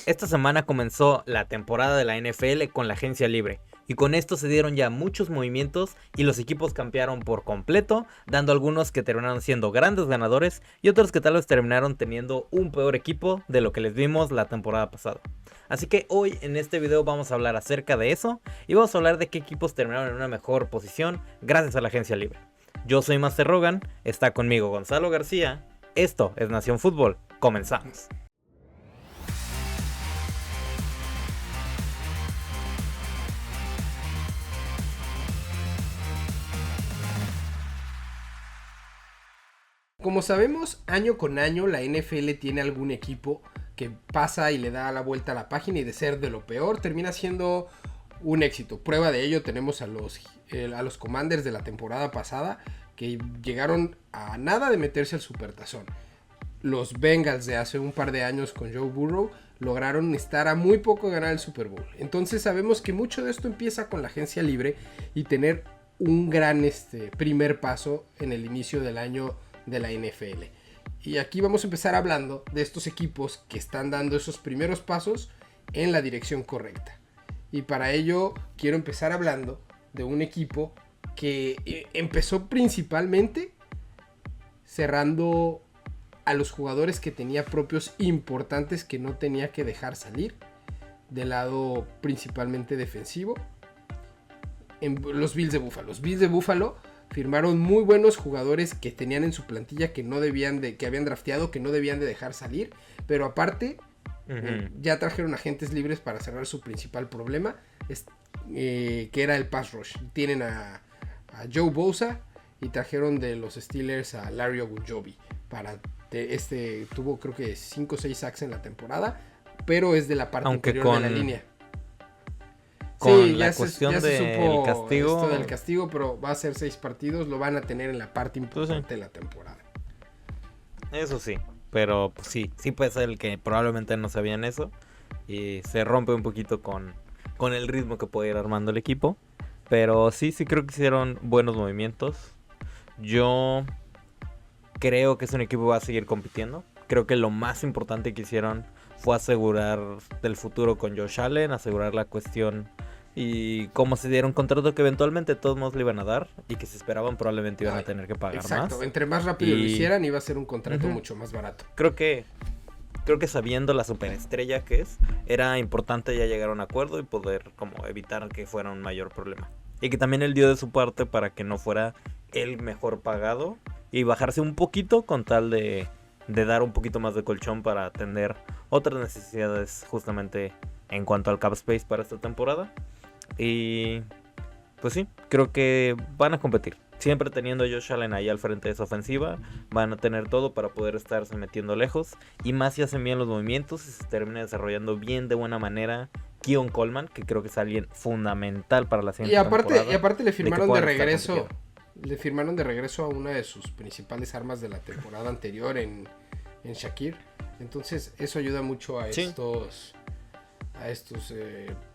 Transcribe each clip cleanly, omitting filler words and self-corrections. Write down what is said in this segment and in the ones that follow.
Esta semana comenzó la temporada de la NFL con la agencia libre, y con esto se dieron ya muchos movimientos y los equipos campearon por completo, dando algunos que terminaron siendo grandes ganadores y otros que tal vez terminaron teniendo un peor equipo de lo que les vimos la temporada pasada. Así que hoy en este video vamos a hablar acerca de eso y vamos a hablar de qué equipos terminaron en una mejor posición gracias a la agencia libre. Yo soy Master Rogan, está conmigo Gonzalo García, esto es Nación Fútbol, comenzamos. Como sabemos, año con año la NFL tiene algún equipo que pasa y le da la vuelta a la página y de ser de lo peor termina siendo un éxito. Prueba de ello tenemos a los Commanders de la temporada pasada que llegaron a nada de meterse al Supertazón. Los Bengals de hace un par de años con Joe Burrow lograron estar a muy poco de ganar el Super Bowl. Entonces sabemos que mucho de esto empieza con la agencia libre y tener un gran primer paso en el inicio del año de la NFL. Y aquí vamos a empezar hablando de estos equipos que están dando esos primeros pasos en la dirección correcta. Y para ello quiero empezar hablando de un equipo que empezó principalmente cerrando a los jugadores que tenía propios importantes que no tenía que dejar salir, del lado principalmente defensivo, en los Bills de Buffalo. Los Bills de Buffalo firmaron muy buenos jugadores que tenían en su plantilla que habían drafteado, que no debían de dejar salir, pero aparte ya trajeron agentes libres para cerrar su principal problema, que era el pass rush. Tienen a Joe Bosa y trajeron de los Steelers a Larry Ogunjobi. Tuvo creo que 5 o 6 sacks en la temporada, pero es de la parte interior de la línea. Con la cuestión del castigo. Esto del castigo, pero va a ser 6 partidos, lo van a tener en la parte importante de la temporada. Eso sí, pero pues, sí puede ser el que probablemente no sabían eso y se rompe un poquito con el ritmo que puede ir armando el equipo. Pero sí creo que hicieron buenos movimientos. Yo creo que es un equipo que va a seguir compitiendo. Creo que lo más importante que hicieron fue asegurar el futuro con Josh Allen, asegurar la cuestión y cómo se dieron un contrato que eventualmente todos modos le iban a dar y que se esperaban probablemente iban a tener que pagar más. Exacto, entre más rápido lo hicieran iba a ser un contrato mucho más barato. Creo que sabiendo la superestrella que es, era importante ya llegar a un acuerdo y poder como evitar que fuera un mayor problema. Y que también él dio de su parte para que no fuera el mejor pagado y bajarse un poquito con tal de dar un poquito más de colchón para atender otras necesidades justamente en cuanto al cap space para esta temporada. Y pues sí, creo que van a competir. Siempre teniendo a Josh Allen ahí al frente de esa ofensiva, van a tener todo para poder estarse metiendo lejos. Y más si hacen bien los movimientos y se termina desarrollando bien de buena manera Keon Coleman, que creo que es alguien fundamental para la siguiente temporada. Y aparte le firmaron de regreso. Le firmaron de regreso a una de sus principales armas de la temporada anterior en Shakir. Entonces eso ayuda mucho a estos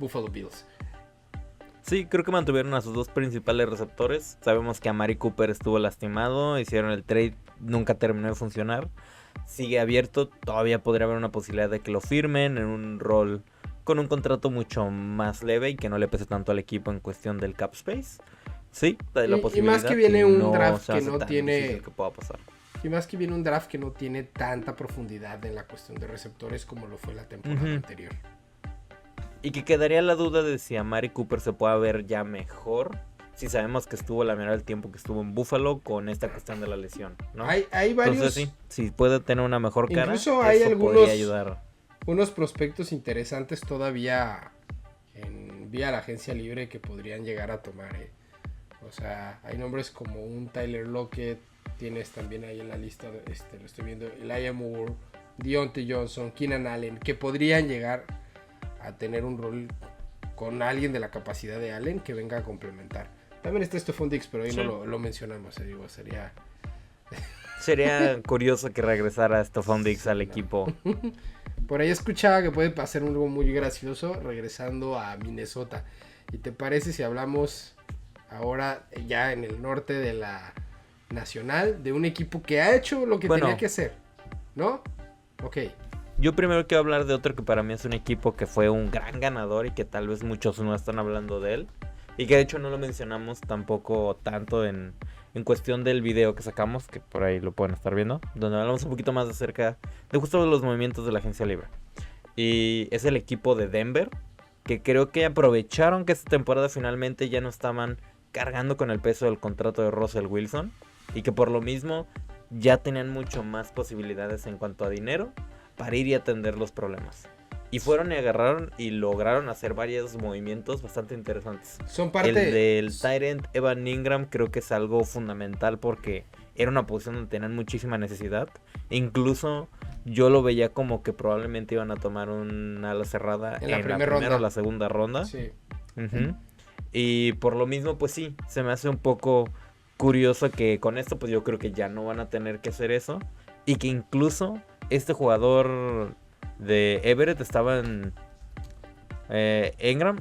Buffalo Bills. Sí, creo que mantuvieron a sus dos principales receptores. Sabemos que Amari Cooper estuvo lastimado, hicieron el trade, nunca terminó de funcionar. Sigue abierto, todavía podría haber una posibilidad de que lo firmen en un rol con un contrato mucho más leve y que no le pese tanto al equipo en cuestión del cap space. Sí, la posibilidad. Y más que viene un draft que no tiene que pueda pasar. Y más que viene un draft que no tiene tanta profundidad en la cuestión de receptores como lo fue la temporada anterior. Y que quedaría la duda de si Amari Cooper se puede ver ya mejor. Si sabemos que estuvo la mayoría del tiempo que estuvo en Buffalo con esta cuestión de la lesión, ¿no? Hay varios. Entonces si puede tener una mejor cara. Incluso hay unos prospectos interesantes todavía vía la agencia libre que podrían llegar a tomar. O sea, hay nombres como un Tyler Lockett. Tienes también ahí en la lista, lo estoy viendo, Elijah Moore, Deontay Johnson, Keenan Allen, que podrían llegar a tener un rol con alguien de la capacidad de Allen que venga a complementar. También está Stephon Diggs, pero ahí no lo mencionamos, sería curioso que regresara Stephon Diggs al equipo. Por ahí escuchaba que puede pasar algo muy gracioso regresando a Minnesota. ¿Y te parece si hablamos ahora ya en el norte de la Nacional de un equipo que ha hecho lo que tenía que hacer? ¿No? Ok. Yo primero quiero hablar de otro que para mí es un equipo que fue un gran ganador y que tal vez muchos no están hablando de él. Y que de hecho no lo mencionamos tampoco tanto en cuestión del video que sacamos, que por ahí lo pueden estar viendo, donde hablamos un poquito más acerca de justo los movimientos de la agencia libre. Y es el equipo de Denver, que creo que aprovecharon que esta temporada finalmente ya no estaban cargando con el peso del contrato de Russell Wilson. Y que por lo mismo ya tenían mucho más posibilidades en cuanto a dinero para ir y atender los problemas. Y fueron y agarraron y lograron hacer varios movimientos bastante interesantes. Son parte... El del tight end Evan Ingram creo que es algo fundamental porque era una posición donde tenían muchísima necesidad. Incluso yo lo veía como que probablemente iban a tomar un ala cerrada en la primera o la segunda ronda. Sí. Uh-huh. Y por lo mismo, pues sí, se me hace un poco curioso que con esto pues yo creo que ya no van a tener que hacer eso. Y que incluso este jugador de Everett estaba en Engram.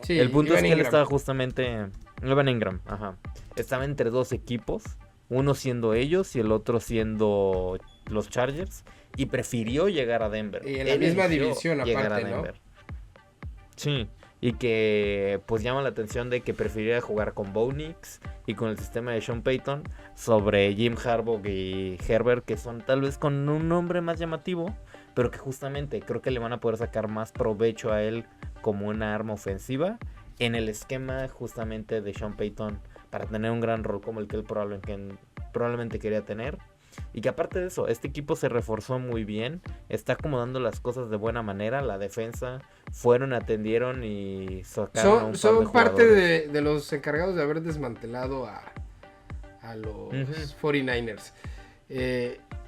Sí, el punto Evan es que Ingram. él estaba justamente Evan Ingram, ajá. Estaba entre dos equipos, uno siendo ellos y el otro siendo los Chargers, y prefirió llegar a Denver. Y en la Él misma eligió división llegar aparte, a ¿no? Denver. Sí, y que pues llama la atención de que prefiriera jugar con Bo Nix y con el sistema de Sean Payton sobre Jim Harbaugh y Herbert, que son tal vez con un nombre más llamativo, pero que justamente creo que le van a poder sacar más provecho a él como una arma ofensiva en el esquema justamente de Sean Payton para tener un gran rol como el que él probablemente quería tener. Y que aparte de eso, este equipo se reforzó muy bien, está acomodando las cosas de buena manera, la defensa fueron, atendieron y sacaron a un par de Son parte jugadores. de los encargados de haber desmantelado a los Ujú. 49ers.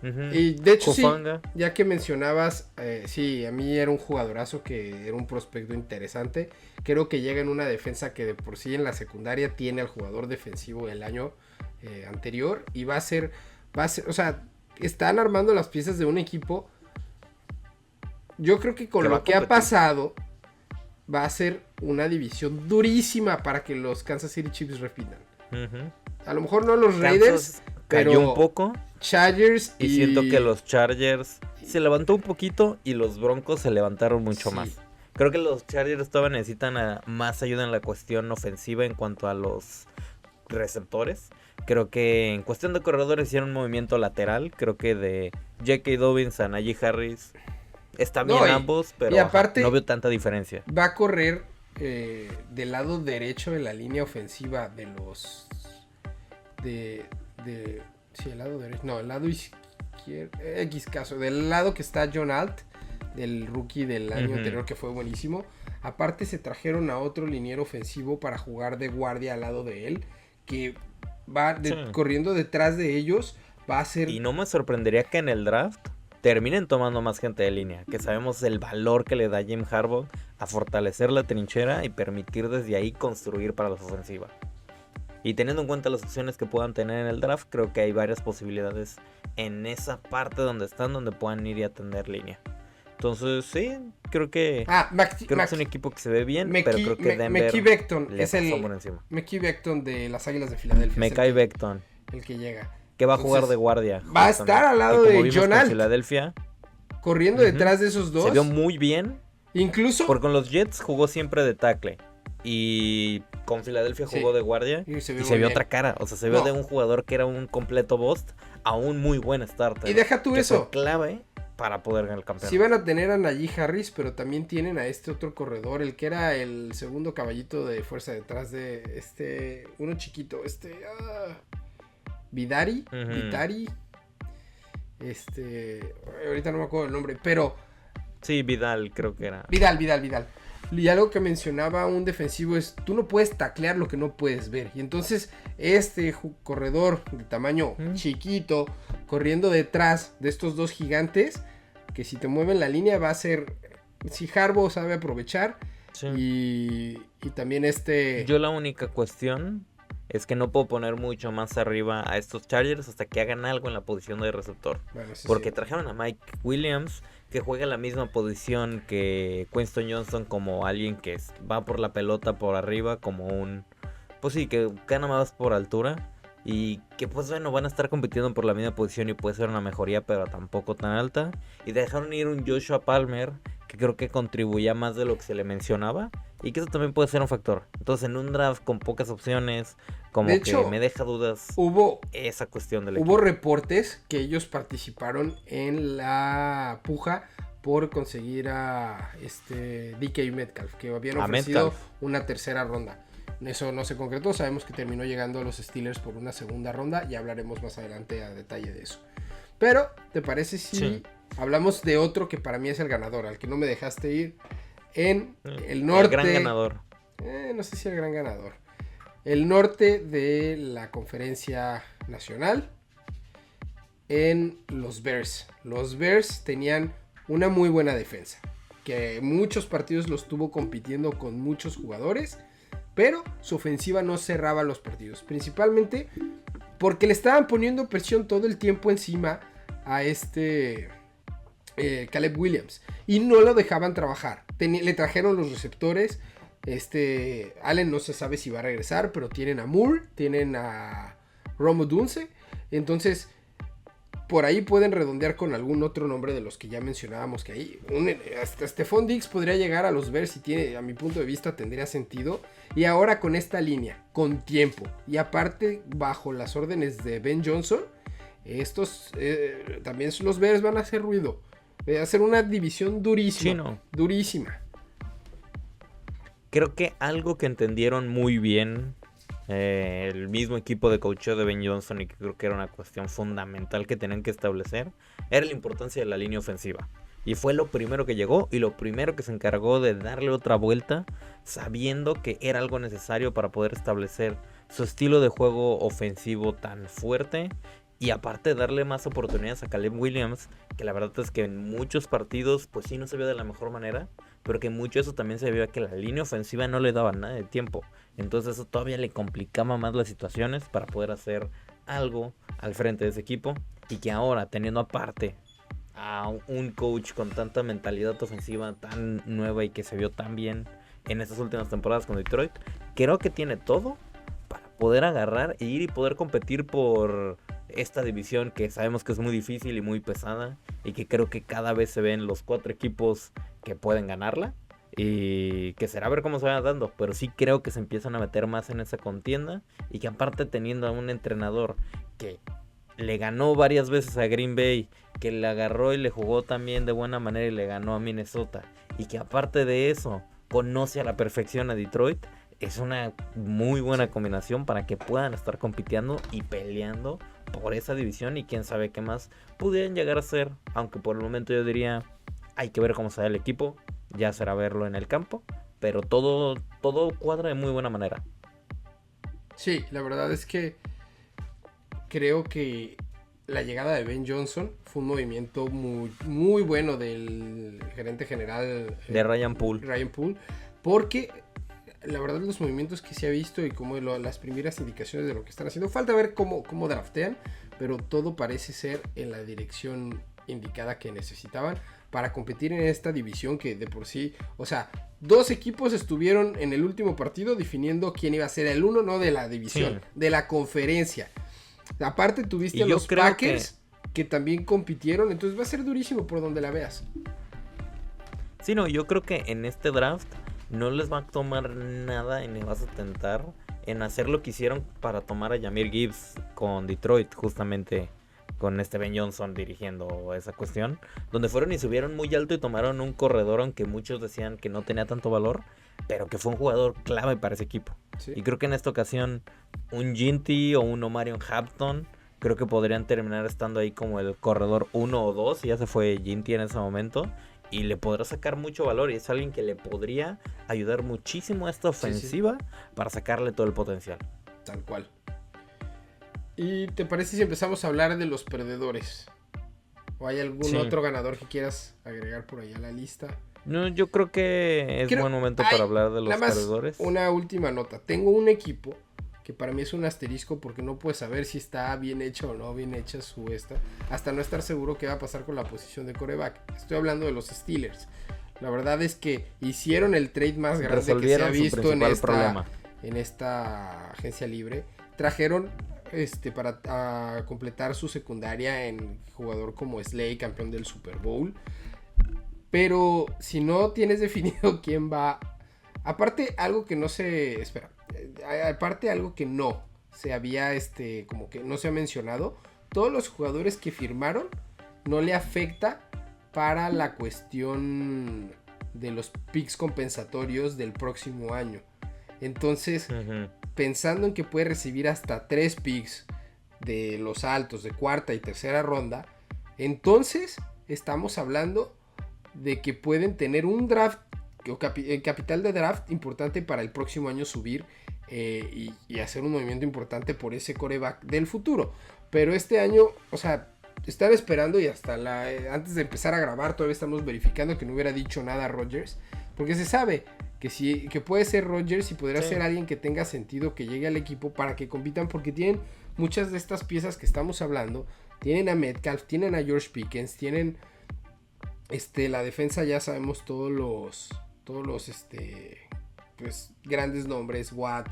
Ujú. Y de hecho Hufanga. sí, ya que mencionabas, sí, a mí era un jugadorazo que era un prospecto interesante. Creo que llega en una defensa que de por sí en la secundaria tiene al jugador defensivo del año anterior y va a ser, o sea, están armando las piezas de un equipo. Yo creo que con Que va lo a que ha competir. pasado va a ser una división durísima para que los Kansas City Chiefs repitan. Ujú. A lo mejor no los Raiders, Kansas cayó pero un poco Chargers y siento que los Chargers se levantó un poquito y los Broncos se levantaron mucho Sí. más. Creo que los Chargers todavía necesitan más ayuda en la cuestión ofensiva en cuanto a los receptores. Creo que en cuestión de corredores hicieron un movimiento lateral. Creo que de J.K. Dobbins a Najee Harris está bien No, ambos, pero y aparte- no veo tanta diferencia. va a correr del lado derecho de la línea ofensiva de los sí, el lado derecho, no, el lado izquierdo, X caso, del lado que está John Alt, del rookie del año Ujú. anterior que fue buenísimo. Aparte se trajeron a otro liniero ofensivo para jugar de guardia al lado de él, que va Sí. corriendo detrás de ellos, va a ser... Y no me sorprendería que en el draft terminen tomando más gente de línea, que sabemos el valor que le da Jim Harbaugh a fortalecer la trinchera y permitir desde ahí construir para la ofensiva. Y teniendo en cuenta las opciones que puedan tener en el draft, creo que hay varias posibilidades en esa parte donde están, donde puedan ir y atender línea. Entonces, sí, creo que es un equipo que se ve bien, pero creo que Denver Mekhi Becton le es pasó por encima. Mekhi Becton de las Águilas de Filadelfia. es Mekhi el que- Becton, El que llega. que va a Entonces, jugar de guardia. va a justamente. estar al lado Y como de vimos John con Alt. Filadelfia, Corriendo Ujú. detrás de esos dos. se vio muy bien. Incluso. Porque con los Jets jugó siempre de tackle. Y con Filadelfia jugó Sí. de guardia. Y se vio Y se muy vio bien. otra cara. O sea, se vio No. de un jugador que era un completo bust a un muy buen starter. Y deja tú que eso. fue clave para poder ganar el campeonato. Sí van a tener a Najee Harris, pero también tienen a este otro corredor, el que era el segundo caballito de fuerza detrás de uno chiquito, Vidari, Ujú. Vitari, ahorita no me acuerdo el nombre, pero Sí, Vidal creo que era. Vidal. Y algo que mencionaba un defensivo es, tú no puedes taclear lo que no puedes ver. Y entonces corredor de tamaño chiquito, corriendo detrás de estos dos gigantes, que si te mueven la línea va a ser, si Harbaugh sabe aprovechar, Sí. y también Yo la única cuestión es que no puedo poner mucho más arriba a estos Chargers hasta que hagan algo en la posición de receptor. Bueno, eso Porque sí. trajeron a Mike Williams, que juega en la misma posición que Winston Johnson, como alguien que va por la pelota por arriba, como un... Pues sí, que gana más por altura. y que pues bueno, van a estar compitiendo por la misma posición y puede ser una mejoría, pero tampoco tan alta. Y dejaron ir un Joshua Palmer que creo que contribuía más de lo que se le mencionaba y que eso también puede ser un factor. Entonces en un draft con pocas opciones, como De que hecho, me deja dudas hubo esa cuestión del Hubo equipo. reportes que ellos participaron en la puja por conseguir a DK Metcalf, que habían A ofrecido Metcalf. una tercera ronda. Eso no se concretó, sabemos que terminó llegando a los Steelers por una segunda ronda y hablaremos más adelante a detalle de eso. Pero, ¿te parece si Sí. hablamos de otro que para mí es el ganador, al que no me dejaste ir en el El norte? gran ganador. No sé si el gran ganador. El norte de la conferencia nacional en los Bears. Los Bears tenían una muy buena defensa, que muchos partidos los tuvo compitiendo con muchos jugadores, pero su ofensiva no cerraba los partidos, principalmente porque le estaban poniendo presión todo el tiempo encima a Caleb Williams y no lo dejaban trabajar. Le trajeron los receptores. Allen no se sabe si va a regresar, pero tienen a Moore, tienen a Rome Odunze, entonces por ahí pueden redondear con algún otro nombre de los que ya mencionábamos que ahí. Hasta Stephon Diggs podría llegar a los Bears y tiene, a mi punto de vista, tendría sentido. Y ahora con esta línea, con tiempo, y aparte bajo las órdenes de Ben Johnson, estos también los Bears van a hacer ruido. Va a ser una división durísima. Sí, no. Durísima. Creo que algo que entendieron muy bien el mismo equipo de coacheo de Ben Johnson, y que creo que era una cuestión fundamental que tenían que establecer, era la importancia de la línea ofensiva. Y fue lo primero que llegó y lo primero que se encargó de darle otra vuelta, sabiendo que era algo necesario para poder establecer su estilo de juego ofensivo tan fuerte. Y aparte darle más oportunidades a Caleb Williams, que la verdad es que en muchos partidos pues sí no se vio de la mejor manera, pero que mucho eso también se vio a que la línea ofensiva no le daba nada de tiempo. Entonces eso todavía le complicaba más las situaciones para poder hacer algo al frente de ese equipo. Y que ahora, teniendo aparte a un coach con tanta mentalidad ofensiva tan nueva y que se vio tan bien en estas últimas temporadas con Detroit, creo que tiene todo para poder agarrar e ir y poder competir por esta división que sabemos que es muy difícil y muy pesada, y que creo que cada vez se ven los 4 equipos que pueden ganarla, y que será ver cómo se va dando, pero sí creo que se empiezan a meter más en esa contienda, y que aparte teniendo a un entrenador que le ganó varias veces a Green Bay, que le agarró y le jugó también de buena manera y le ganó a Minnesota, y que aparte de eso conoce a la perfección a Detroit, es una muy buena combinación para que puedan estar compitiendo y peleando por esa división, y quién sabe qué más pudieran llegar a ser, aunque por el momento yo diría hay que ver cómo se da el equipo, ya será verlo en el campo, pero todo cuadra de muy buena manera. Sí, la verdad es que creo que la llegada de Ben Johnson fue un movimiento muy, muy bueno del gerente general De Ryan Poole. Porque la verdad los movimientos que se ha visto y como las primeras indicaciones de lo que están haciendo, falta ver cómo draftean, pero todo parece ser en la dirección indicada que necesitaban para competir en esta división que de por sí, o sea, 2 equipos estuvieron en el último partido definiendo quién iba a ser el uno, no de la división, de la conferencia. Aparte tuviste a los Packers que también compitieron, entonces va a ser durísimo por donde la veas. Sí, no, yo creo que en este draft no les va a tomar nada y les vas a tentar en hacer lo que hicieron para tomar a Jahmyr Gibbs con Detroit, justamente con Ben Johnson dirigiendo esa cuestión, donde fueron y subieron muy alto y tomaron un corredor, aunque muchos decían que no tenía tanto valor, pero que fue un jugador clave para ese equipo. Sí. Y creo que en esta ocasión un Ginty o un Omarion Hampton creo que podrían terminar estando ahí como el corredor 1 o 2, y ya se fue Ginty en ese momento, y le podrá sacar mucho valor, y es alguien que le podría ayudar muchísimo a esta ofensiva para sacarle todo el potencial. Tal cual. ¿Y te parece si empezamos a hablar de los perdedores? ¿O hay algún otro ganador que quieras agregar por ahí a la lista? No, yo creo que es buen momento para hablar de los perdedores. Una última nota. Tengo un equipo que para mí es un asterisco porque no puedes saber si está bien hecha o no bien hecha hasta no estar seguro qué va a pasar con la posición de quarterback. Estoy hablando de los Steelers. La verdad es que hicieron el trade más grande que se ha visto en esta agencia libre. Trajeron para completar su secundaria en jugador como Slay, campeón del Super Bowl. Pero si no tienes definido quién va... Aparte, algo que no se... Espera. Aparte, algo que no se había, como que no se ha mencionado. Todos los jugadores que firmaron no le afecta para la cuestión de los picks compensatorios del próximo año. Entonces, pensando en que puede recibir hasta 3 picks de los altos de cuarta y tercera ronda, entonces estamos hablando de que pueden tener un draft o capital de draft importante para el próximo año subir y hacer un movimiento importante por ese quarterback del futuro. Pero este año, o sea, estaba esperando y hasta antes de empezar a grabar todavía estamos verificando que no hubiera dicho nada a Rodgers, porque se sabe que puede ser Rodgers y podría ser alguien que tenga sentido que llegue al equipo para que compitan, porque tienen muchas de estas piezas que estamos hablando. Tienen a Metcalf, tienen a George Pickens, tienen la defensa, ya sabemos todos los pues grandes nombres, Watt,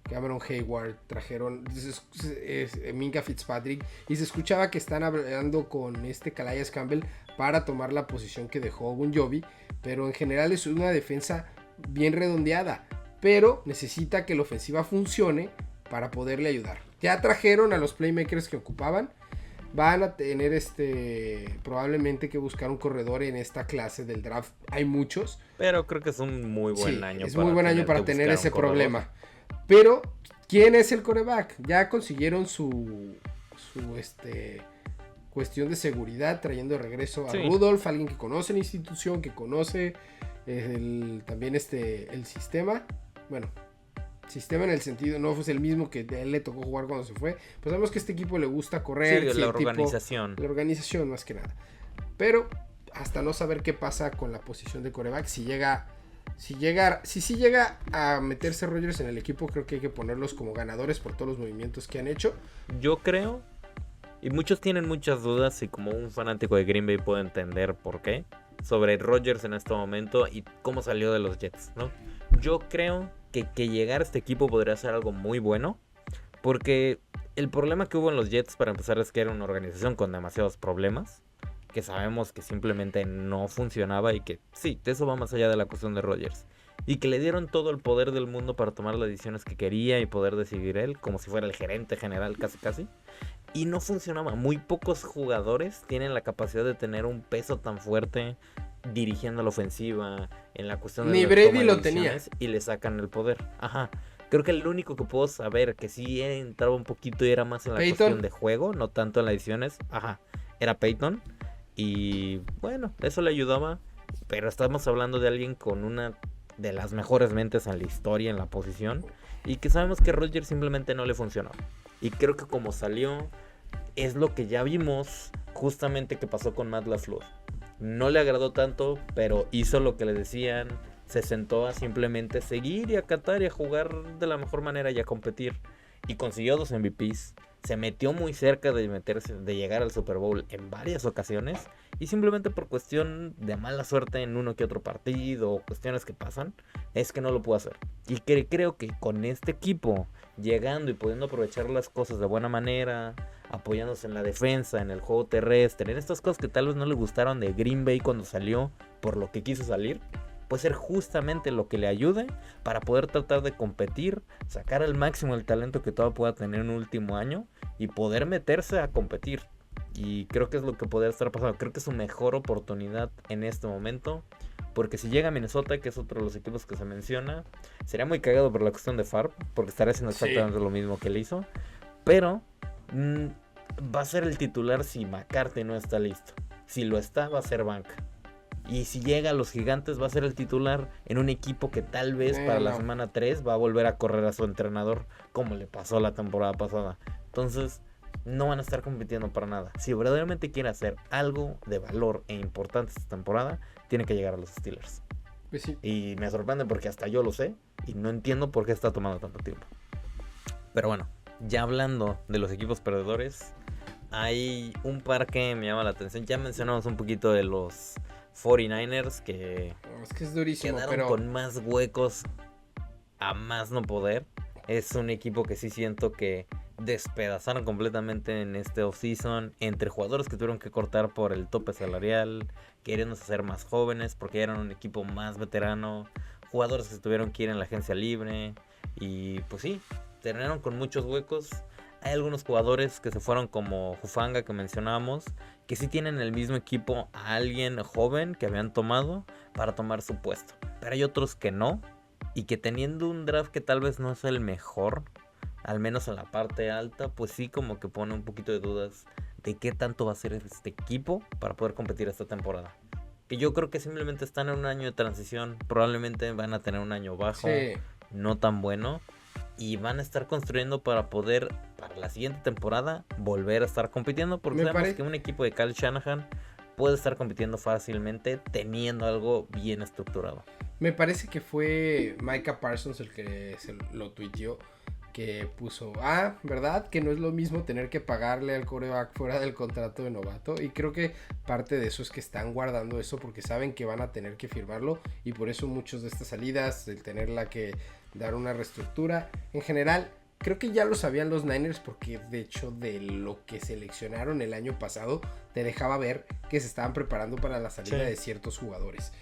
Cameron Hayward, trajeron Minkah Fitzpatrick, y se escuchaba que están hablando con Calais Campbell para tomar la posición que dejó Ogunjobi, pero en general es una defensa bien redondeada, pero necesita que la ofensiva funcione para poderle ayudar. Ya trajeron a los playmakers que ocupaban. Van a tener probablemente que buscar un corredor en esta clase del draft. Hay muchos. Pero creo que es un muy buen año. Es muy buen año para tener ese problema. Pero, ¿quién es el quarterback? Ya consiguieron su cuestión de seguridad, trayendo de regreso a Rudolph, alguien que conoce la institución, que conoce también el sistema. Bueno, sistema en el sentido, no fue el mismo que a él le tocó jugar cuando se fue. Pues sabemos que a este equipo le gusta correr. Sí, la organización. La organización más que nada. Pero hasta no saber qué pasa con la posición de quarterback, si sí llega a meterse Rodgers en el equipo, creo que hay que ponerlos como ganadores por todos los movimientos que han hecho. Yo creo, y muchos tienen muchas dudas, y como un fanático de Green Bay puedo entender por qué, sobre Rodgers en este momento y cómo salió de los Jets, ¿no? Yo creo que llegar a este equipo podría ser algo muy bueno, porque el problema que hubo en los Jets, para empezar, es que era una organización con demasiados problemas, que sabemos que simplemente no funcionaba, y que sí, eso va más allá de la cuestión de Rodgers, y que le dieron todo el poder del mundo para tomar las decisiones que quería y poder decidir él, como si fuera el gerente general casi, y no funcionaba. Muy pocos jugadores tienen la capacidad de tener un peso tan fuerte dirigiendo la ofensiva, en la cuestión de ni Brady lo tenía, y le sacan el poder. Creo que el único que puedo saber que sí entraba un poquito y era más en la cuestión de juego, no tanto en las ediciones, era Peyton. Y bueno, eso le ayudaba, pero estamos hablando de alguien con una de las mejores mentes en la historia en la posición, y que sabemos que Rodgers simplemente no le funcionó. Y creo que como salió, es lo que ya vimos justamente que pasó con Matt LaFleur. No le agradó tanto, pero hizo lo que le decían, se sentó a simplemente seguir y acatar y a jugar de la mejor manera y a competir, y consiguió 2 MVPs. Se metió muy cerca de llegar al Super Bowl en varias ocasiones, y simplemente por cuestión de mala suerte en uno que otro partido o cuestiones que pasan, es que no lo pudo hacer. Y creo que con este equipo llegando y pudiendo aprovechar las cosas de buena manera, apoyándose en la defensa, en el juego terrestre, en estas cosas que tal vez no le gustaron de Green Bay cuando salió, por lo que quiso salir, puede ser justamente lo que le ayude para poder tratar de competir, sacar al máximo el talento que todavía pueda tener en un último año y poder meterse a competir. Y creo que es lo que podría estar pasando. Creo que es su mejor oportunidad en este momento, porque si llega a Minnesota, que es otro de los equipos que se menciona, sería muy cagado por la cuestión de Favre, porque estaría haciendo exactamente lo mismo que él hizo. Pero va a ser el titular si McCarthy no está listo. Si lo está, va a ser banca. Y si llega a los Gigantes, va a ser el titular en un equipo que tal vez para la semana 3 va a volver a correr a su entrenador, como le pasó la temporada pasada. Entonces, no van a estar compitiendo para nada. Si verdaderamente quiere hacer algo de valor e importante esta temporada, tiene que llegar a los Steelers. Pues sí. Y me sorprende porque hasta yo lo sé y no entiendo por qué está tomando tanto tiempo. Pero bueno, ya hablando de los equipos perdedores, hay un par que me llama la atención. Ya mencionamos un poquito de los 49ers, que es que es durísimo, quedaron pero con más huecos a más no poder. Es un equipo que sí siento que despedazaron completamente en este offseason, entre jugadores que tuvieron que cortar por el tope salarial, queriéndose hacer más jóvenes porque ya eran un equipo más veterano, jugadores que se tuvieron que ir en la agencia libre, y pues sí, terminaron con muchos huecos. Hay algunos jugadores que se fueron como Hufanga, que mencionábamos, que sí tienen el mismo equipo a alguien joven que habían tomado para tomar su puesto, pero hay otros que no, y que teniendo un draft que tal vez no es el mejor, al menos en la parte alta, pues sí como que pone un poquito de dudas de qué tanto va a ser este equipo para poder competir esta temporada. Que yo creo que simplemente están en un año de transición, probablemente van a tener un año bajo, Sí. no tan bueno, y van a estar construyendo para poder, para la siguiente temporada, volver a estar compitiendo, porque Me sabemos pare- que un equipo de Kyle Shanahan puede estar compitiendo fácilmente teniendo algo bien estructurado. Me parece que fue Micah Parsons el que se lo tuiteó, que puso, ¿verdad? Que no es lo mismo tener que pagarle al quarterback fuera del contrato de novato. Y creo que parte de eso es que están guardando eso porque saben que van a tener que firmarlo. Y por eso muchas de estas salidas, el tenerla que dar una reestructura. En general, creo que ya lo sabían los Niners porque de hecho de lo que seleccionaron el año pasado, te dejaba ver que se estaban preparando para la salida Sí. de ciertos jugadores.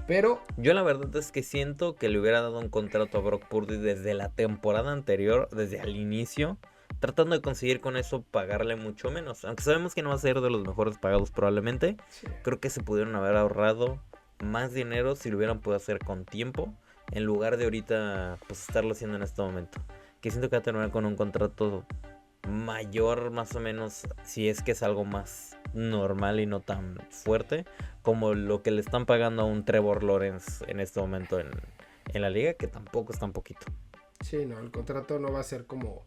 Pero Yo la verdad es que siento que le hubiera dado un contrato a Brock Purdy desde la temporada anterior, desde el inicio, tratando de conseguir con eso pagarle mucho menos. Aunque sabemos que no va a ser de los mejores pagados probablemente, sí, creo que se pudieron haber ahorrado más dinero si lo hubieran podido hacer con tiempo, en lugar de ahorita pues estarlo haciendo en este momento. Que siento que va a terminar con un contrato mayor más o menos, si es que es algo más normal y no tan fuerte como lo que le están pagando a un Trevor Lawrence en este momento en la liga, que tampoco es tan poquito. sí, no, el contrato no va a ser como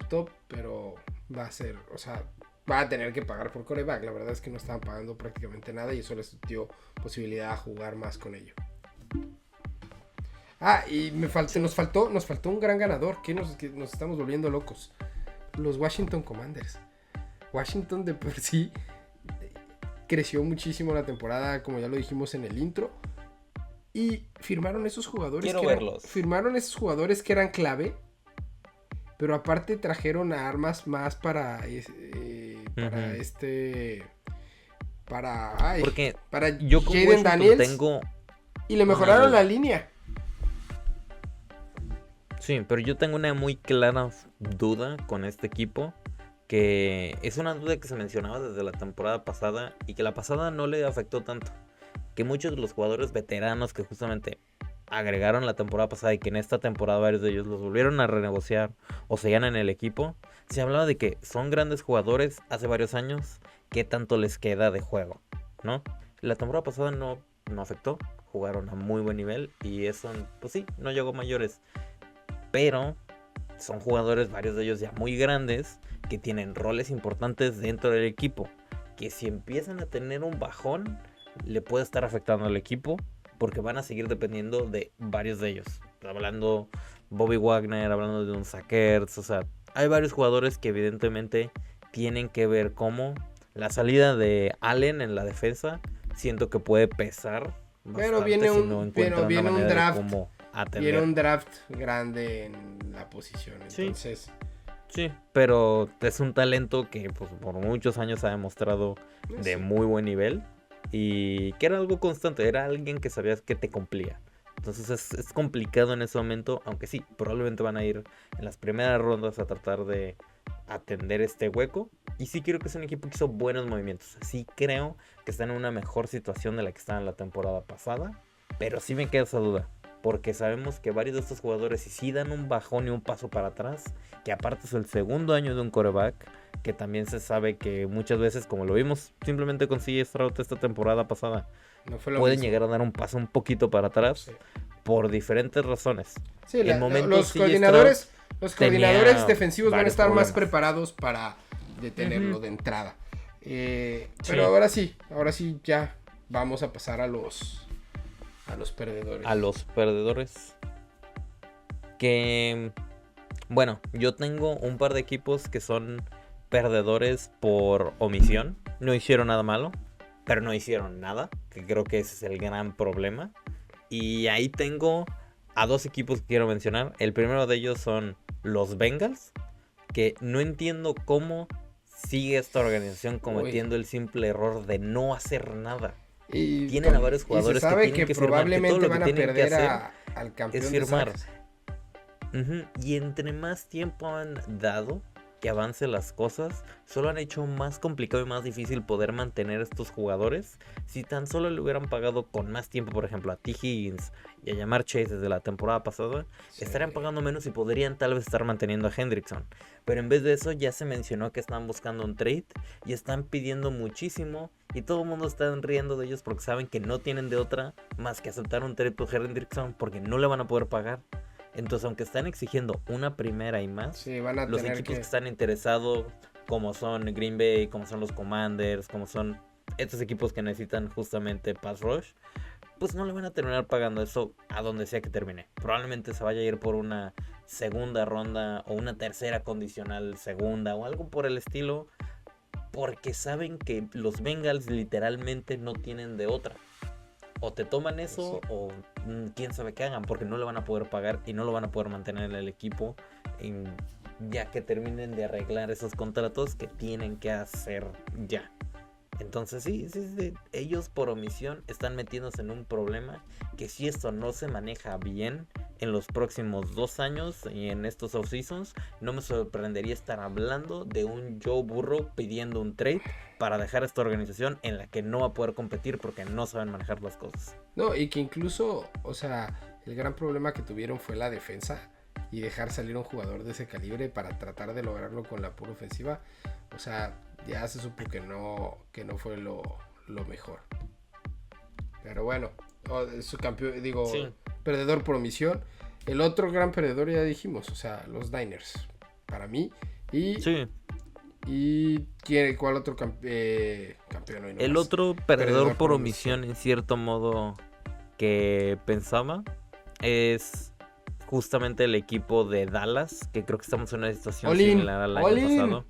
top, pero va a ser, o sea, va a tener que pagar por quarterback. La verdad es que no estaban pagando prácticamente nada y eso les dio posibilidad a jugar más con ello. Y nos faltó un gran ganador, que nos estamos volviendo locos. Los Washington Commanders. Washington de por sí creció muchísimo la temporada, como ya lo dijimos en el intro. Y firmaron esos jugadores. Quiero verlos. Firmaron esos jugadores que eran clave. Pero aparte trajeron armas más para Porque para yo con Jaden Washington Daniels. tengo... Y le una mejoraron duda. la línea. Sí, pero yo tengo una muy clara duda con este equipo, que es una duda que se mencionaba desde la temporada pasada y que la pasada no le afectó tanto. Que muchos de los jugadores veteranos que justamente agregaron la temporada pasada y que en esta temporada varios de ellos los volvieron a renegociar o seguían en el equipo, se hablaba de que son grandes jugadores hace varios años, ¿qué tanto les queda de juego? ¿No? La temporada pasada no afectó, jugaron a muy buen nivel y eso, pues sí, no llegó a mayores. Pero son jugadores, varios de ellos ya muy grandes, que tienen roles importantes dentro del equipo, que si empiezan a tener un bajón, le puede estar afectando al equipo, porque van a seguir dependiendo de varios de ellos. Hablando Bobby Wagner, hablando de un Zach Ertz, o sea, hay varios jugadores que evidentemente tienen que ver cómo la salida de Allen en la defensa, siento que puede pesar Pero bastante viene si un- no pero encuentran viene una un manera de draft. cómo atender. Tiene un draft grande en la posición. Sí. Entonces, Sí, pero es un talento que pues, por muchos años ha demostrado de sí. muy buen nivel y que era algo constante, era alguien que sabías que te cumplía. Entonces es complicado en ese momento, aunque sí, probablemente van a ir en las primeras rondas a tratar de atender este hueco. Y sí creo que es un equipo que hizo buenos movimientos. Sí creo que está en una mejor situación de la que estaba en la temporada pasada, pero sí me queda esa duda. Porque sabemos que varios de estos jugadores, si sí dan un bajón y un paso para atrás, que aparte es el segundo año de un quarterback, que también se sabe que muchas veces, como lo vimos simplemente con CJ Stroud esta temporada pasada, No fue lo pueden mismo. llegar a dar un paso un poquito para atrás Sí. por diferentes razones. Sí, En momentos los CJ coordinadores tenía defensivos van a varios estar más problemas. preparados para detenerlo Ujú. de entrada. Pero Sí. ahora sí ya vamos a pasar a los perdedores. A los perdedores. Que, bueno, yo tengo un par de equipos que son perdedores por omisión. No hicieron nada malo, pero no hicieron nada, que creo que ese es el gran problema. Y ahí tengo a dos equipos que quiero mencionar. El primero de ellos son los Bengals, que no entiendo cómo sigue esta organización cometiendo el simple error de no hacer nada. Tienen a varios jugadores y se sabe que tienen que probablemente firmar, que todo van lo que a tienen que perder hacer al campeón es de firmar. sagas. Y entre más tiempo han dado que avance las cosas, solo han hecho más complicado y más difícil poder mantener a estos jugadores. Si tan solo le hubieran pagado con más tiempo, por ejemplo, a T. Higgins y a Jamar Chase desde la temporada pasada, estarían pagando menos y podrían tal vez estar manteniendo a Hendrickson. Pero en vez de eso ya se mencionó que están buscando un trade y están pidiendo muchísimo. Y todo el mundo está riendo de ellos porque saben que no tienen de otra más que aceptar un trade por Hendrickson porque no le van a poder pagar. Entonces, aunque están exigiendo una primera y más, los equipos que están interesados, como son Green Bay, como son los Commanders, como son estos equipos que necesitan justamente pass rush, pues no le van a terminar pagando eso a donde sea que termine. Probablemente se vaya a ir por una segunda ronda o una tercera condicional segunda o algo por el estilo, porque saben que los Bengals literalmente no tienen de otra. O te toman eso o quién sabe qué hagan, porque no le van a poder pagar y no lo van a poder mantener en el equipo ya que terminen de arreglar esos contratos que tienen que hacer ya. Entonces sí, ellos por omisión están metiéndose en un problema que si esto no se maneja bien en los próximos 2 años y en estos off-seasons, no me sorprendería estar hablando de un Joe Burrow pidiendo un trade para dejar esta organización en la que no va a poder competir porque no saben manejar las cosas. No, y que incluso, o sea, el gran problema que tuvieron fue la defensa y dejar salir a un jugador de ese calibre para tratar de lograrlo con la pura ofensiva. O sea, ya se supo que no fue lo mejor. Pero bueno, su campeón, perdedor por omisión. El otro gran perdedor ya dijimos, o sea, los Niners, para mí. ¿Y cuál otro campeón? El otro perdedor por omisión, en cierto modo, que pensaba, es justamente el equipo de Dallas, que creo que estamos en una situación similar al año pasado.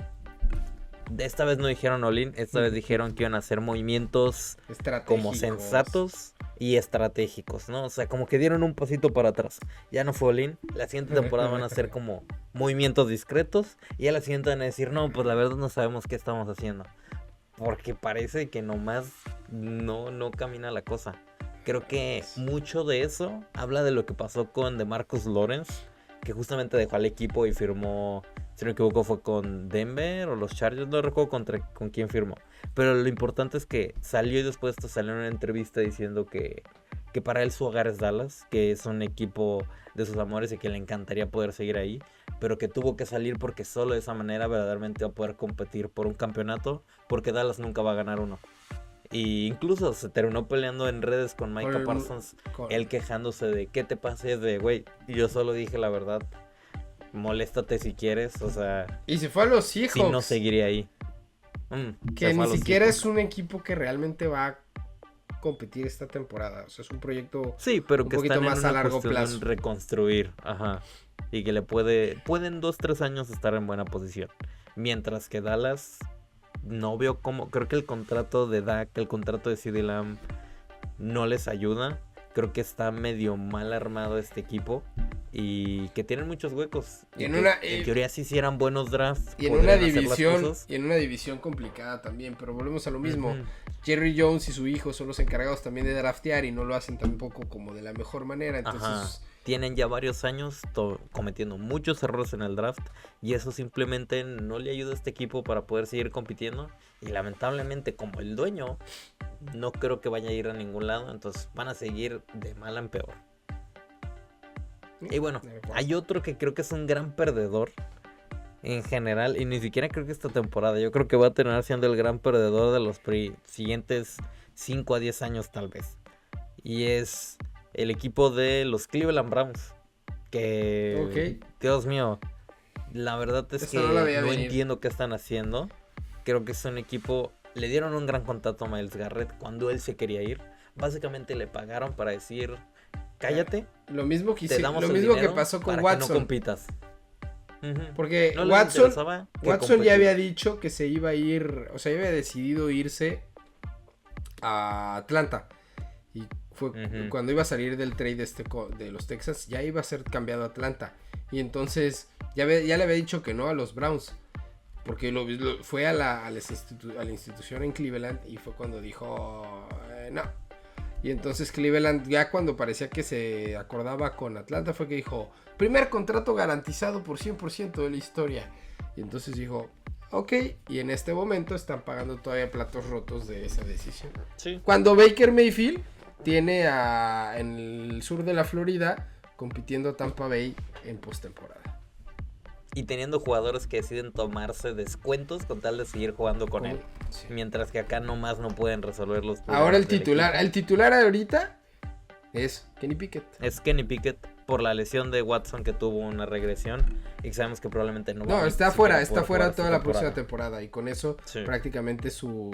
Esta vez no dijeron all-in, esta vez dijeron que iban a hacer movimientos como sensatos y estratégicos, ¿no? O sea, como que dieron un pasito para atrás. Ya no fue all-in, la siguiente temporada van a hacer como movimientos discretos y a la siguiente van a decir, no, pues la verdad no sabemos qué estamos haciendo. Porque parece que nomás no camina la cosa. Creo que mucho de eso habla de lo que pasó con DeMarcus Lawrence, que justamente dejó al equipo y firmó, si no me equivoco fue con Denver o los Chargers, no recuerdo con quién firmó. Pero lo importante es que salió y después de esto salió en una entrevista diciendo que para él su hogar es Dallas, que es un equipo de sus amores y que le encantaría poder seguir ahí, pero que tuvo que salir porque solo de esa manera verdaderamente va a poder competir por un campeonato, porque Dallas nunca va a ganar uno. Y incluso se terminó peleando en redes con Micah Parsons, él quejándose de ¿qué te pasa? Es de, güey, yo solo dije la verdad, moléstate si quieres, o sea... Y se fue a los Seahawks. Si no seguiría ahí. Que ni siquiera es un equipo que realmente va a competir esta temporada, o sea, es un proyecto pero un que poquito están más en una a largo cuestión plazo. En reconstruir, y que le pueden 2-3 años estar en buena posición, mientras que Dallas... No veo cómo, creo que el contrato de Dak, el contrato de CeeDee Lamb no les ayuda. Creo que está medio mal armado este equipo y que tienen muchos huecos. Y en teoría sí hicieran buenos drafts. Y en una división complicada también, pero volvemos a lo mismo. Jerry Jones y su hijo son los encargados también de draftear y no lo hacen tampoco como de la mejor manera, entonces... Tienen ya varios años cometiendo muchos errores en el draft y eso simplemente no le ayuda a este equipo para poder seguir compitiendo y lamentablemente como el dueño no creo que vaya a ir a ningún lado, entonces van a seguir de mal en peor. Y bueno, hay otro que creo que es un gran perdedor en general y ni siquiera creo que esta temporada, yo creo que va a terminar siendo el gran perdedor de los siguientes 5 a 10 años tal vez, y es... el equipo de los Cleveland Browns. Que... Dios mío. La verdad es que no entiendo qué están haciendo. Creo que es un equipo... Le dieron un gran contrato a Myles Garrett cuando él se quería ir. Básicamente le pagaron para decir... Cállate. Lo mismo que pasó con Watson. Que no compitas. Porque no Watson ya había dicho que se iba a ir... O sea, había decidido irse a Atlanta. Y fue cuando iba a salir del trade de los Texans, ya iba a ser cambiado a Atlanta. Y entonces Ya le había dicho que no a los Browns. Porque fue a la institución en Cleveland y fue cuando dijo no. Y entonces Cleveland, ya cuando parecía que se acordaba con Atlanta, fue que dijo, primer contrato garantizado por 100% de la historia. Y entonces dijo, ok, y en este momento están pagando todavía platos rotos de esa decisión. Sí. Cuando Baker Mayfield tiene en el sur de la Florida compitiendo a Tampa Bay en postemporada. Y teniendo jugadores que deciden tomarse descuentos con tal de seguir jugando con él. Sí. Mientras que acá nomás no pueden resolver los problemas. Ahora el titular ahorita es Kenny Pickett. Es Kenny Pickett por la lesión de Watson, que tuvo una regresión y sabemos que probablemente no va a... No, está fuera toda la próxima temporada y con eso prácticamente su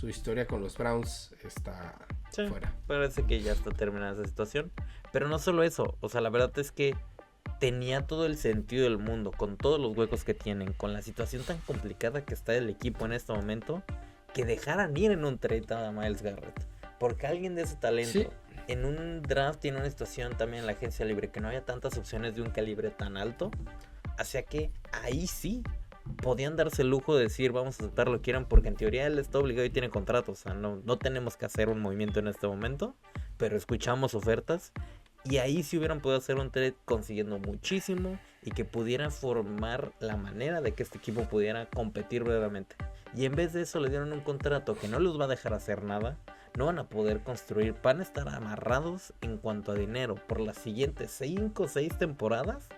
historia con los Browns está fuera. Parece que ya está terminada esa situación. Pero no solo eso, o sea, la verdad es que tenía todo el sentido del mundo, con todos los huecos que tienen, con la situación tan complicada que está el equipo en este momento, que dejaran ir en un trade a Myles Garrett. Porque alguien de ese talento, en un draft y en una situación también en la agencia libre, que no había tantas opciones de un calibre tan alto, hacía que ahí sí podían darse el lujo de decir, vamos a aceptar lo que quieran, porque en teoría él está obligado y tiene contrato. O sea, no tenemos que hacer un movimiento en este momento, pero escuchamos ofertas. Y ahí sí hubieran podido hacer un trade consiguiendo muchísimo y que pudieran formar la manera de que este equipo pudiera competir verdaderamente. Y en vez de eso le dieron un contrato que no los va a dejar hacer nada, no van a poder construir, van a estar amarrados en cuanto a dinero por las siguientes 5 o 6 temporadas.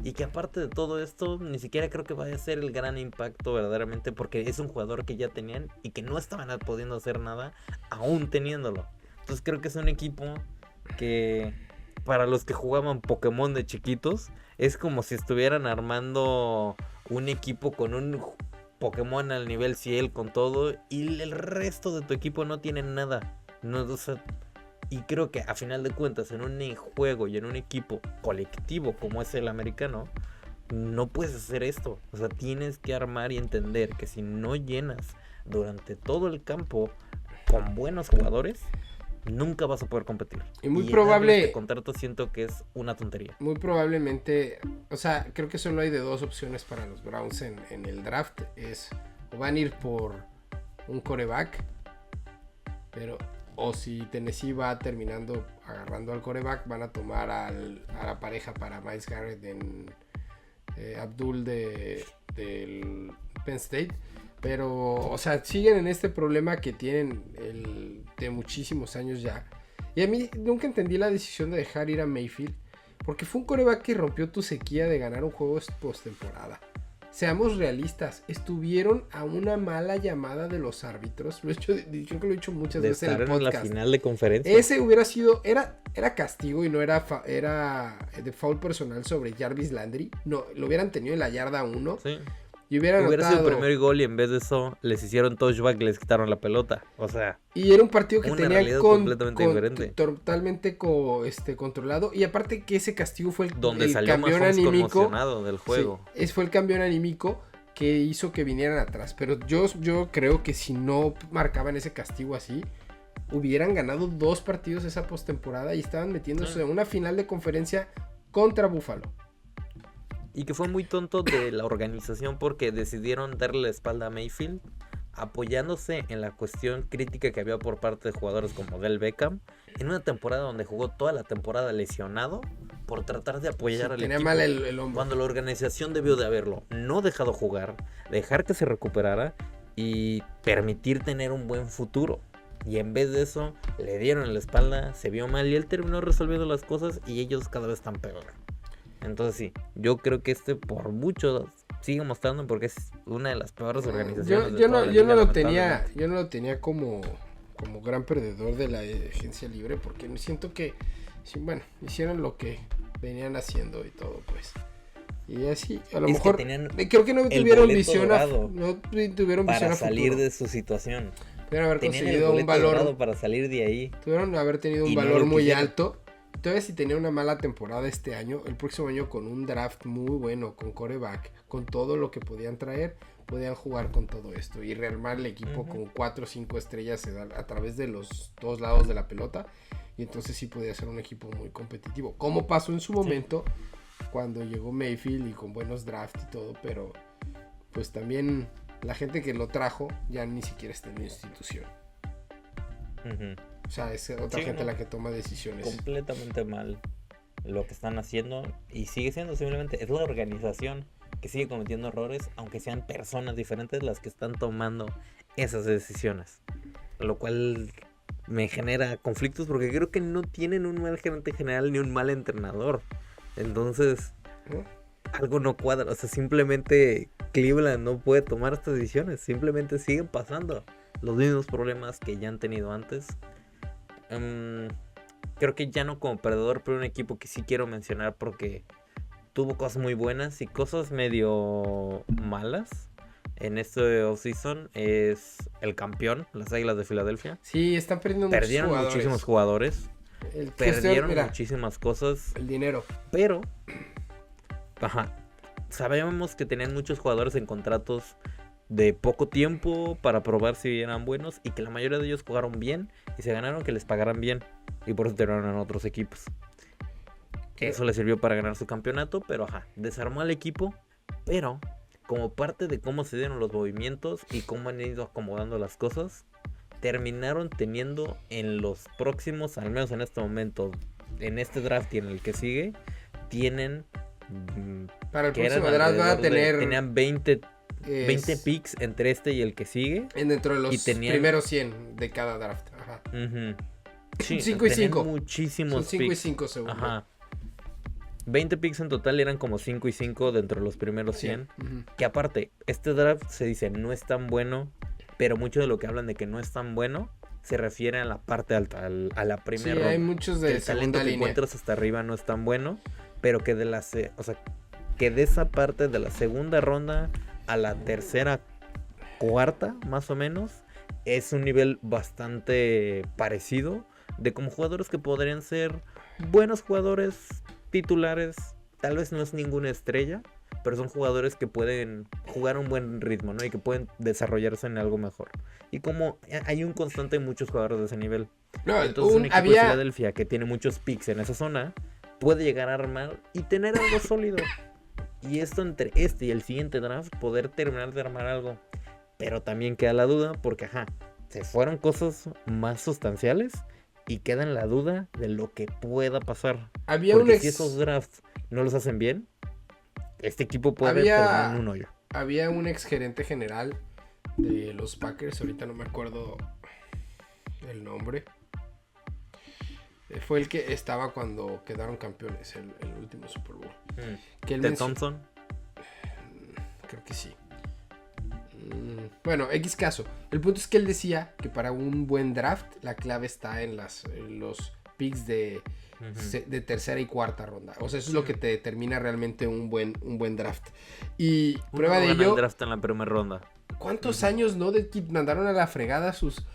Y que aparte de todo esto, ni siquiera creo que vaya a ser el gran impacto verdaderamente, porque es un jugador que ya tenían y que no estaban pudiendo hacer nada aún teniéndolo. Entonces creo que es un equipo que... para los que jugaban Pokémon de chiquitos, es como si estuvieran armando un equipo con un Pokémon al nivel Ciel con todo y el resto de tu equipo no tiene nada. No, o sea, y creo que a final de cuentas en un juego y en un equipo colectivo como es el americano, no puedes hacer esto. O sea, tienes que armar y entender que si no llenas durante todo el campo con buenos jugadores, nunca vas a poder competir. Y muy probable... este contrato siento que es una tontería. Muy probablemente... O sea, creo que solo hay de dos opciones para los Browns en el draft. O van a ir por un quarterback, pero... O si Tennessee va terminando agarrando al quarterback, van a tomar a la pareja para Myles Garrett en Abdul del Penn State. Pero, o sea, siguen en este problema que tienen de muchísimos años ya. Y a mí nunca entendí la decisión de dejar ir a Mayfield, porque fue un quarterback que rompió tu sequía de ganar un juego postemporada. Seamos realistas, estuvieron a una mala llamada de los árbitros. Yo creo que lo he dicho muchas veces en el podcast. En la final de conferencia. Ese hubiera sido, era castigo y no era de foul personal sobre Jarvis Landry. No, lo hubieran tenido en la yarda 1. Sí. Y hubiera sido el primer gol y en vez de eso les hicieron touchback y les quitaron la pelota. O sea, y era un partido que tenía completamente diferente. Totalmente controlado. Y aparte que ese castigo fue donde salió campeón Mahomes anímico conmocionado del juego. Sí, fue el campeón anímico que hizo que vinieran atrás. Pero yo creo que si no marcaban ese castigo así, hubieran ganado 2 partidos esa postemporada y estaban metiéndose a una final de conferencia contra Buffalo. Y que fue muy tonto de la organización porque decidieron darle la espalda a Mayfield, apoyándose en la cuestión crítica que había por parte de jugadores como Del Beckham, en una temporada donde jugó toda la temporada lesionado, por tratar de apoyar al equipo. Tenía mal el hombro. Cuando la organización debió de haberlo no dejado jugar, dejar que se recuperara y permitir tener un buen futuro. Y en vez de eso, le dieron la espalda, se vio mal y él terminó resolviendo las cosas y ellos cada vez están peor. Entonces sí, yo creo que por mucho sigue mostrando porque es una de las peores organizaciones. Yo no lo tenía como gran perdedor de la agencia libre porque siento que, bueno, hicieron lo que venían haciendo y todo, pues. Y así, a lo mejor, creo que no tuvieron visión para salir de su situación. Pudieron haber conseguido un valor para salir de ahí. Pudieron haber tenido un valor muy alto. Todavía si tenía una mala temporada este año, el próximo año con un draft muy bueno, con quarterback, con todo lo que podían traer, podían jugar con todo esto y rearmar el equipo con 4 o 5 estrellas a través de los 2 lados de la pelota. Y entonces sí podía ser un equipo muy competitivo. Como pasó en su momento cuando llegó Mayfield y con buenos drafts y todo, pero pues también la gente que lo trajo ya ni siquiera está en la institución. O sea, es otra gente la que toma decisiones. Completamente mal lo que están haciendo, y sigue siendo simplemente, es la organización que sigue cometiendo errores, aunque sean personas diferentes las que están tomando esas decisiones, lo cual me genera conflictos porque creo que no tienen un mal gerente general ni un mal entrenador. Entonces algo no cuadra, o sea, simplemente Cleveland no puede tomar estas decisiones, simplemente siguen pasando los mismos problemas que ya han tenido antes. Creo que ya no como perdedor, pero un equipo que sí quiero mencionar porque tuvo cosas muy buenas y cosas medio malas en este offseason es el campeón, las Águilas de Filadelfia. Sí, están perdiendo muchísimos jugadores. Perdieron muchísimas cosas. El dinero. Pero, sabemos que tenían muchos jugadores en contratos de poco tiempo para probar si eran buenos y que la mayoría de ellos jugaron bien y se ganaron que les pagaran bien y por eso terminaron en otros equipos. Eso le sirvió para ganar su campeonato, pero desarmó al equipo, pero como parte de cómo se dieron los movimientos y cómo han ido acomodando las cosas, terminaron teniendo en los próximos, al menos en este momento, en este draft y en el que sigue, tienen para el próximo draft van a tener tenían 20 picks entre este y el que sigue. Dentro de los primeros 100 de cada draft. Sí, 5 y 5. Muchísimos Son 5 y 5 según. 20 picks en total, eran como 5 y 5 dentro de los primeros 100. Que aparte, este draft se dice no es tan bueno, pero mucho de lo que hablan de que no es tan bueno se refiere a la parte alta, a la primera ronda. Hay muchos de el talento que encuentras hasta arriba no es tan bueno, pero que que de esa parte de la segunda ronda a la tercera, cuarta, más o menos, es un nivel bastante parecido de como jugadores que podrían ser buenos jugadores titulares. Tal vez no es ninguna estrella, pero son jugadores que pueden jugar a un buen ritmo, ¿no? Y que pueden desarrollarse en algo mejor. Y como hay un constante en muchos jugadores de ese nivel. Entonces un equipo de Filadelfia que tiene muchos picks en esa zona puede llegar a armar y tener algo sólido. Y esto entre este y el siguiente draft poder terminar de armar algo. Pero también queda la duda porque se fueron cosas más sustanciales y queda en la duda de lo que pueda pasar. Porque si esos drafts no los hacen bien, este equipo puede terminar en un hoyo. Había un ex gerente general de los Packers, ahorita no me acuerdo el nombre. Fue el que estaba cuando quedaron campeones el último Super Bowl. ¿Ted Thompson? Creo que sí. Bueno, X caso. El punto es que él decía que para un buen draft la clave está en los picks de tercera y cuarta ronda. O sea, eso es lo que te determina realmente un buen draft. Y prueba de ello... el draft en la primera ronda. ¿Cuántos años no mandaron a la fregada sus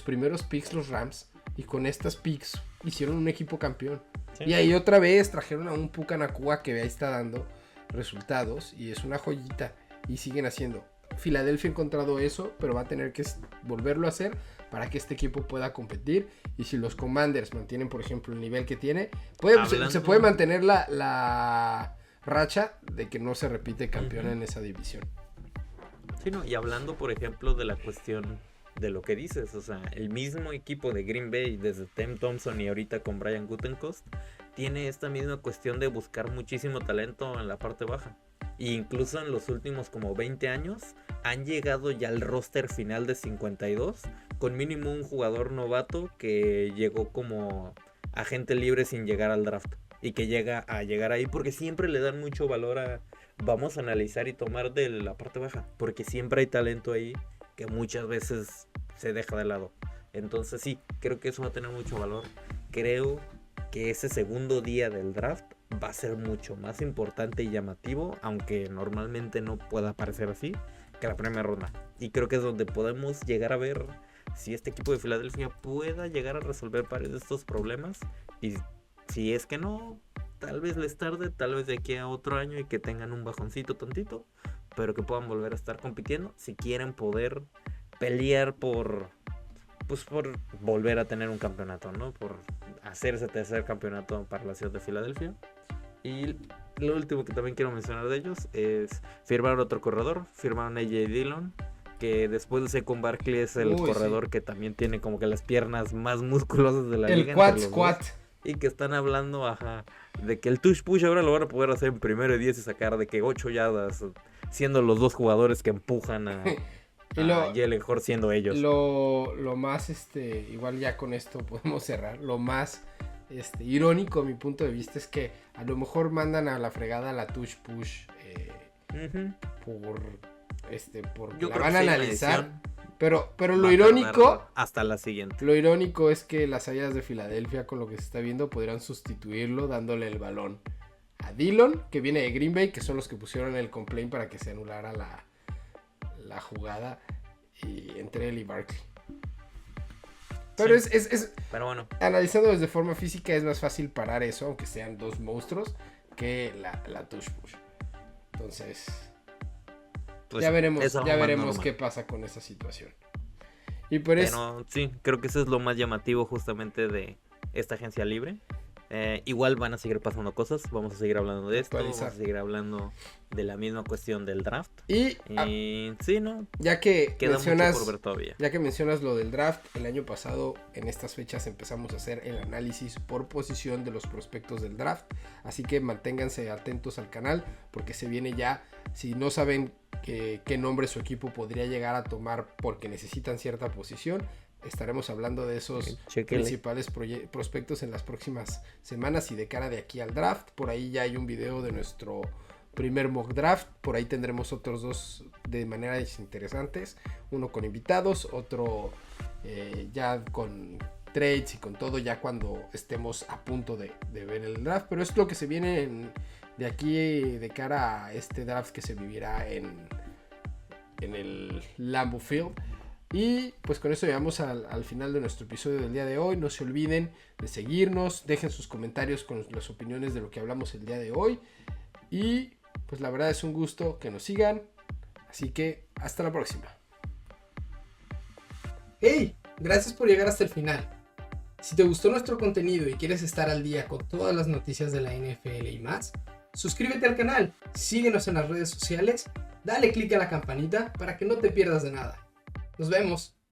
primeros picks los Rams? Y con estas picks hicieron un equipo campeón. Sí. Y ahí otra vez trajeron a un Puka Nacua que ahí está dando resultados. Y es una joyita. Y siguen haciendo. Filadelfia ha encontrado eso, pero va a tener que volverlo a hacer para que este equipo pueda competir. Y si los Commanders mantienen, por ejemplo, el nivel que tiene, se puede mantener la racha de que no se repite campeón en esa división. Sí, no, y hablando, por ejemplo, de la cuestión de lo que dices, o sea, el mismo equipo de Green Bay, desde Ted Thompson y ahorita con Brian Gutekunst, tiene esta misma cuestión de buscar muchísimo talento en la parte baja. E incluso en los últimos como 20 años han llegado ya al roster final de 52 con mínimo un jugador novato que llegó como agente libre sin llegar al draft y que llega a llegar ahí porque siempre le dan mucho valor a vamos a analizar y tomar de la parte baja porque siempre hay talento ahí que muchas veces se deja de lado. Entonces sí, creo que eso va a tener mucho valor. Creo que ese segundo día del draft va a ser mucho más importante y llamativo, aunque normalmente no pueda parecer así, que la primera ronda. Y creo que es donde podemos llegar a ver si este equipo de Filadelfia pueda llegar a resolver varios de estos problemas. Y si es que no, tal vez les tarde, tal vez de aquí a otro año y que tengan un bajoncito tantito, pero que puedan volver a estar compitiendo si quieren poder pelear por volver a tener un campeonato, ¿no? Por hacer ese tercer campeonato para la ciudad de Filadelfia. Y lo último que también quiero mencionar de ellos es firmaron otro corredor, firmaron a AJ Dillon, que después de Saquon Barkley es el corredor que también tiene como que las piernas más musculosas de la liga. El squat. Y que están hablando, de que el touch push ahora lo van a poder hacer en 1st y 10 y sacar de que 8 yardas, siendo los dos jugadores que empujan a Jalen Hurts siendo ellos. Lo más, igual ya con esto podemos cerrar, lo más irónico a mi punto de vista es que a lo mejor mandan a la fregada la touch push por Yo la creo van que a sí, analizar. Pero lo irónico... Hasta la siguiente. Lo irónico es que las Águilas de Filadelfia, con lo que se está viendo, podrían sustituirlo dándole el balón a Dillon, que viene de Green Bay, que son los que pusieron el complaint para que se anulara la jugada, y entre él y Barkley. Pero sí. Pero bueno, analizando desde forma física es más fácil parar eso, aunque sean dos monstruos, que la touch push. Entonces... pues ya veremos qué pasa con esa situación. Pero sí, creo que eso es lo más llamativo justamente de esta agencia libre. Igual van a seguir pasando cosas, vamos a seguir hablando de esto, vamos a seguir hablando de la misma cuestión del draft. Y sí, ¿no? Ya que queda mucho por ver todavía. Ya que mencionas lo del draft, el año pasado en estas fechas empezamos a hacer el análisis por posición de los prospectos del draft, así que manténganse atentos al canal porque se viene ya, si no saben qué nombre su equipo podría llegar a tomar porque necesitan cierta posición, estaremos hablando de esos principales prospectos en las próximas semanas y de cara de aquí al draft. Por ahí ya hay un video de nuestro primer mock draft, por ahí tendremos otros dos de maneras interesantes, uno con invitados, otro ya con trades y con todo ya cuando estemos a punto de ver el draft, pero es lo que se viene de aquí de cara a este draft que se vivirá en el Lambeau Field. Y pues con eso llegamos al final de nuestro episodio del día de hoy. No se olviden de seguirnos, dejen sus comentarios con las opiniones de lo que hablamos el día de hoy. Y pues la verdad es un gusto que nos sigan. Así que hasta la próxima. ¡Hey! Gracias por llegar hasta el final. Si te gustó nuestro contenido y quieres estar al día con todas las noticias de la NFL y más, suscríbete al canal, síguenos en las redes sociales, dale click a la campanita para que no te pierdas de nada. Nos vemos.